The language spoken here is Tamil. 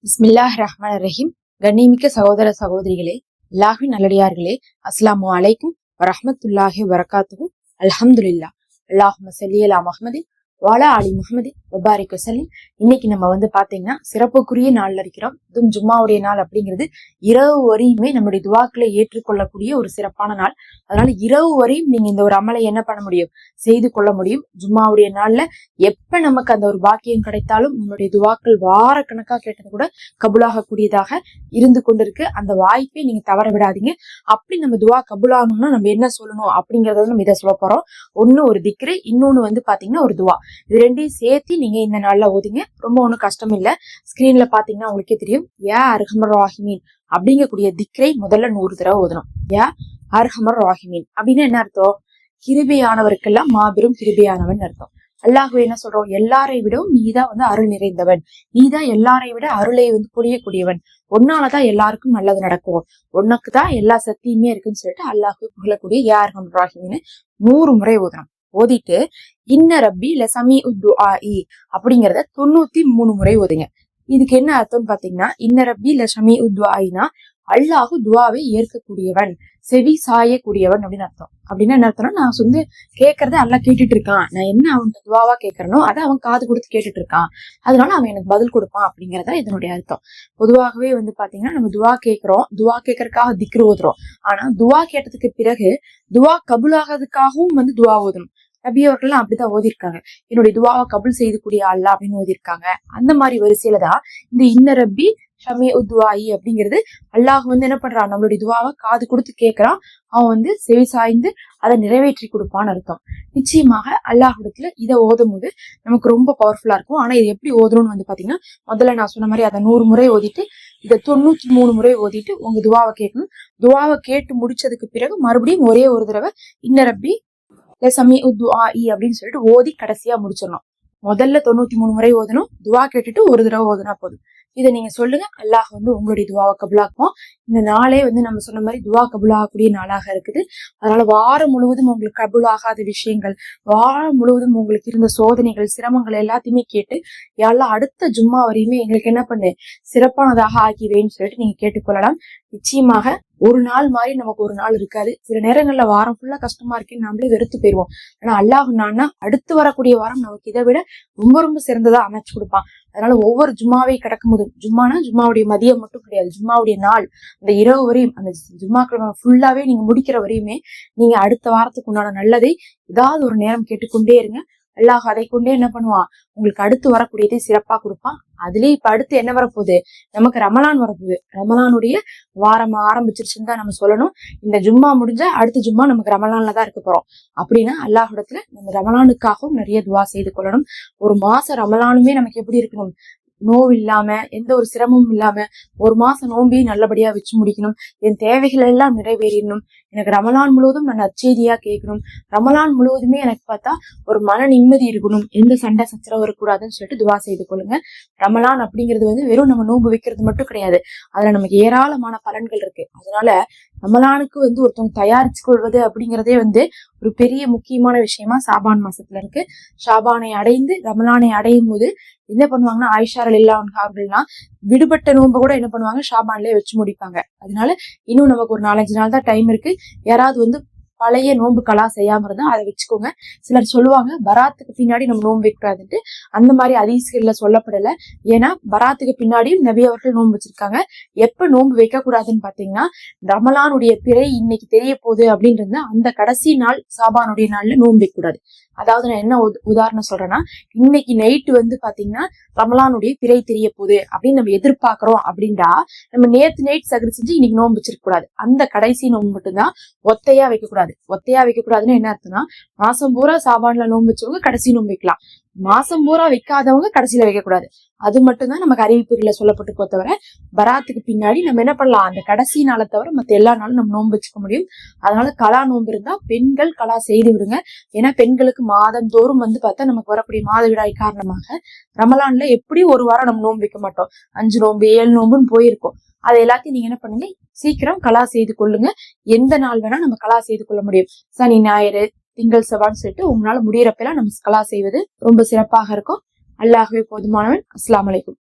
பிஸ்மில்லாஹ் ரஹ்மான் ரஹீம். கண்ணியமிக்க சகோதர சகோதரிகளே, அல்லாஹ்வின் நல்லடியார்களே, அஸ்ஸலாமு அலைக்கும் வரஹ்மத்துல்லாஹி வரகாத்துஹு. அல்ஹம்துலில்லாஹ். அல்லாஹும்ம ஸல்லி அலா முஹம்மதி வஅலா ஆலி முஹம்மதி வபாரிக் வஸல்லிம். இன்னைக்கு நம்ம பாத்தீங்கன்னா சிறப்புக்குரிய நாள்ல இருக்கிறோம். இதுவும் ஜும்மாவுடைய நாள் அப்படிங்கிறது இரவு வரையுமே நம்முடைய துவாக்களை ஏற்றுக்கொள்ளக்கூடிய ஒரு சிறப்பான நாள். அதனால இரவு வரையும் நீங்க இந்த ஒரு அமலை என்ன பண்ண முடியும், செய்து கொள்ள முடியும். ஜும்மாவுடைய நாள்ல எப்ப நமக்கு அந்த ஒரு பாக்கியம் கிடைத்தாலும் நம்மளுடைய துவாக்கள் வாரக்கணக்கா கேட்டது கூட கபுலாக கூடியதாக இருந்து கொண்டிருக்கு. அந்த வாய்ப்பை நீங்க தவற விடாதீங்க. அப்படி நம்ம துவா கபுலாகணும்னா நம்ம என்ன சொல்லணும் அப்படிங்கறத நம்ம இதை சொல்ல போறோம். ஒண்ணு ஒரு திக்ரு, இன்னொன்னு பாத்தீங்கன்னா ஒரு துவா. இது ரெண்டையும் சேர்த்து நீங்க இந்த நாள்ல ஓதுங்க. ரொம்ப ஒண்ணும் கஷ்டம் இல்ல. ஸ்கிரீன்ல பாத்தீங்கன்னா உங்களுக்கே தெரியும். யா அர்ஹமர் ராஹிமீன் அப்படிங்கக்கூடிய திக்ரை முதல்ல 100 தடவை ஓதணும். யா அர்ஹமர் ராஹிமீன் அப்படின்னு என்ன அர்த்தம்? கிருபையானவருக்கெல்லாம் மாபெரும் கிருபையானவன் அர்த்தம். அல்லாஹ்வே என்ன சொல்றோம்? எல்லாரை விடவும் நீதான் அருள் நிறைந்தவன், நீதான் எல்லாரை விட அருளை பொழியக்கூடியவன், உன்னாலதான் எல்லாருக்கும் நல்லது நடக்கும், உனக்குதான் எல்லா சக்தியுமே இருக்குன்னு சொல்லிட்டு அல்லாஹ்வே புகழக்கூடிய யா அர்ஹமர் ராஹிமீன் 100 முறை ஓதணும். ஓதிட்டு இன்ன ரப்பி லசமீ உத்துஆஇ அப்படிங்கறத 93 முறை ஓதுங்க. இதுக்கு என்ன அர்த்தம்னு பாத்தீங்கன்னா, இன்ன ரப்பி லசமீ உத்துஆஇனா அல்லாஹு துவாவை ஏற்கக்கூடியவன், செவி சாயக்கூடியவன் அப்படின்னு அர்த்தம். அப்படின்னா என்ன அர்த்தம்னா, நான் கேட்கறத அல்லாஹ் கேட்டுட்டு இருக்கான். நான் என்ன அவன்கிட்ட துவாவா கேட்கறனோ அதை அவன் காது கொடுத்து கேட்டுட்டு இருக்கான். அதனால அவன் எனக்கு பதில் கொடுப்பான் அப்படிங்கறத இதனுடைய அர்த்தம். பொதுவாகவே பாத்தீங்கன்னா நம்ம துவா கேட்கிறோம், துவா கேட்கறதுக்காக திக்ரு ஓதுறோம். ஆனா துவா கேட்டதுக்கு பிறகு துவா கபுலாகிறதுக்காகவும் துவா ஓதணும். நபி அவர்கள்லாம் அப்படிதான் ஓதிருக்காங்க. என்னுடைய துவாவை கபுல் செய்து கூடிய அல்லா அப்படின்னு ஓதிருக்காங்க. அந்த மாதிரி வரிசையில தான் இந்த இன்ன ரப்பி ஷமீ உத்வாயி அப்படிங்கிறது. அல்லாஹ் என்ன பண்றான், நம்மளுடைய துவாவை காது கொடுத்து கேட்கறான். அவன் செவி சாய்ந்து அதை நிறைவேற்றி கொடுப்பான்னு அர்த்தம். நிச்சயமாக அல்லாஹ்விடத்துல இதை ஓதும் போது நமக்கு ரொம்ப பவர்ஃபுல்லா இருக்கும். ஆனா இது எப்படி ஓதுறோம்னு பாத்தீங்கன்னா, முதல்ல நான் சொன்ன மாதிரி அதை 100 முறை ஓதிட்டு இதை 93 முறை ஓதிட்டு உங்க துவாவை கேட்கணும். துவாவை கேட்டு முடிச்சதுக்கு பிறகு மறுபடியும் ஒரே ஒரு தடவை இன்ன ரப்பி லசமீ உத்துஆஇ அப்படின்னு சொல்லிட்டு ஓதி கடைசியா முடிச்சிடணும். முதல்ல 93 முறை ஓதணும். துவா கேட்டுட்டு ஒரு தடவை ஓதுனா போதும். இதை நீங்க சொல்லுங்க. அல்லாஹ் உங்களுடைய துவாவை கபுலாக்குவோம். இந்த நாளே நம்ம சொன்ன மாதிரி துவா கபுலாகக்கூடிய நாளாக இருக்குது. அதனால வாரம் முழுவதும் உங்களுக்கு கபுலாகாத விஷயங்கள், வாரம் முழுவதும் உங்களுக்கு இருந்த சோதனைகள், சிரமங்கள் எல்லாத்தையுமே கேட்டு யாரெல்லாம் அடுத்த ஜும்மா வரையுமே எங்களுக்கு என்ன பண்ணு சிறப்பானதாக ஆக்கிவேன்னு சொல்லிட்டு நீங்க கேட்டுக்கொள்ளலாம். நிச்சயமாக ஒரு நாள் மாதிரி நமக்கு ஒரு நாள் இருக்காது. சில நேரங்கள்ல வாரம் ஃபுல்லா கஷ்டமா இருக்குன்னு நம்மளே வெறுத்து போயிருவோம். ஆனா அல்லாஹ் அடுத்து வரக்கூடிய வாரம் நமக்கு இதை விட ரொம்ப ரொம்ப சிறந்ததா அமைச்சு கொடுப்பான். அதனால ஒவ்வொரு ஜும்மாவை கிடக்கும் போது, ஜும்மானா ஜும்மாவுடைய மதியம் மட்டும் கிடையாது, ஜும்மாவுடைய நாள் அந்த இரவு வரையும், அந்த ஜும்மா கிழமை ஃபுல்லாவே நீங்க முடிக்கிற வரையுமே நீங்க அடுத்த வாரத்துக்கு உண்டான நல்லதை ஏதாவது ஒரு நேரம் கேட்டுக்கொண்டே இருங்க. அல்லாஹ் அதை கொண்டே என்ன பண்ணுவான், உங்களுக்கு அடுத்து வரக்கூடியதை சிறப்பா கொடுப்பான். அதுலயே இப்ப அடுத்து என்ன வரப்போகுது, நமக்கு ரமலான் வரப்போகுது. ரமலானுடைய வாரம் ஆரம்பிச்சிருச்சுன்னு தான் நம்ம சொல்லணும். இந்த ஜும்மா முடிஞ்சா அடுத்த ஜும்மா நமக்கு ரமலான்ல தான் இருக்க போறோம். அப்படின்னா அல்லாஹ்விடத்துல நம்ம ரமலானுக்காகவும் நிறைய துவா செய்து கொள்ளணும். ஒரு மாசம் ரமலானுமே நமக்கு எப்படி இருக்கணும், நோவு இல்லாம எந்த ஒரு சிரமமும் இல்லாம ஒரு மாசம் நோம்பையும் நல்லபடியா வச்சு முடிக்கணும். என் தேவைகள் எல்லாம் நிறைவேறணும். எனக்கு ரமலான் முழுவதும் நான் நற்செய்தியா கேட்கணும். ரமலான் முழுவதுமே எனக்கு பார்த்தா ஒரு மன நிம்மதி இருக்கணும். எந்த சண்டை சச்சரவு வரக்கூடாதுன்னு சொல்லிட்டு துவா செய்து கொள்ளுங்க. ரமலான் அப்படிங்கிறது வெறும் நம்ம நோன்பு வைக்கிறது மட்டும் கிடையாது. அதுல நமக்கு ஏராளமான பலன்கள் இருக்கு. அதனால ரமலானுக்கு ஒருத்தவங்க தயாரிச்சு கொள்வது அப்படிங்கிறதே ஒரு பெரிய முக்கியமான விஷயமா ஷாபான் மாசத்துல இருக்கு. ஷாபானை அடைந்து ரமலானை அடையும் போது என்ன பண்ணுவாங்கன்னா, ஆயிஷா ரலியல்லாஹு விடுபட்ட நோன்பு கூட என்ன பண்ணுவாங்க, ஷாபான்லயே வச்சு முடிப்பாங்க. அதனால இன்னும் நமக்கு ஒரு 4-5 நாள் தான் டைம் இருக்கு. யாராவது பழைய நோன்புகளா செய்யாம இருந்தா அதை வச்சுக்கோங்க. சிலர் சொல்லுவாங்க பராத்துக்கு பின்னாடி நம்ம நோன்பு வைக்கூடாதுன்ட்டு. அந்த மாதிரி ஹதீஸ்கள்ல சொல்லப்படல. ஏன்னா பராத்துக்கு பின்னாடியும் நபி அவர்கள் நோன்பு வச்சிருக்காங்க. எப்ப நோன்பு வைக்க கூடாதுன்னு பாத்தீங்கன்னா, ரமலானுடைய பிறை இன்னைக்கு தெரிய போகுது அப்படின்னு அந்த கடைசி நாள் ஷாபானுடைய நாள்ல நோன்பு வைக்க கூடாது. அதாவது நான் என்ன உதாரணம் சொல்றேன்னா, இன்னைக்கு நைட்டு பாத்தீங்கன்னா ரமலானுடைய பிறை தெரிய போகுது அப்படின்னு நம்ம எதிர்பார்க்கிறோம் அப்படின்டா, நம்ம நேத்து நைட் சகர் செஞ்சு இன்னைக்கு நோன்பு வச்சிருக்க கூடாது. அந்த கடைசி நோன்பு மட்டும்தான் ஒத்தையா வைக்க கூடாது. ஒத்தையா வைக்க கூடாதுன்னு என்ன அர்த்தம்னா, மாசம் பூரா ஷாபான்ல நோன்பு வச்சவங்க கடைசி நோன்பு வைக்கலாம், மாசம் பூரா வைக்காதவங்க கடைசியில வைக்க கூடாது. அது மட்டும்தான் நமக்கு அறிவிப்புகளை சொல்லப்பட்டு தவிர, பராத்துக்கு பின்னாடி நம்ம என்ன பண்ணலாம், அந்த கடைசி நாளை தவிர மத்த எல்லா நாளும் நம்ம நோன்பு வச்சுக்க முடியும். அதனால கலா நோன்பு இருந்தா பெண்கள் கலா செய்து விடுங்க. ஏன்னா பெண்களுக்கு மாதம் தோறும் பார்த்தா நமக்கு வரக்கூடிய மாதவிடாய் காரணமாக ரமலான்ல எப்படி ஒரு வாரம் நம்ம நோன்பு வைக்க மாட்டோம். 5 நோன்பு 7 நோன்புன்னு போயிருக்கோம். அதை எல்லாத்தையும் நீங்க என்ன பண்ணுங்க, சீக்கிரம் கலா செய்து கொள்ளுங்க. எந்த நாள் வேணா நம்ம கலா செய்து கொள்ள முடியும். சனி ஞாயிறு திங்கள் செவ்வாய்ன்னு சொல்லிட்டு உங்களால முடியறப்பெல்லாம் நம்ம கலா செய்வது ரொம்ப சிறப்பாக இருக்கும். அல்லாஹ்வே போதுமானவன். அஸ்ஸலாமு அலைக்கும்.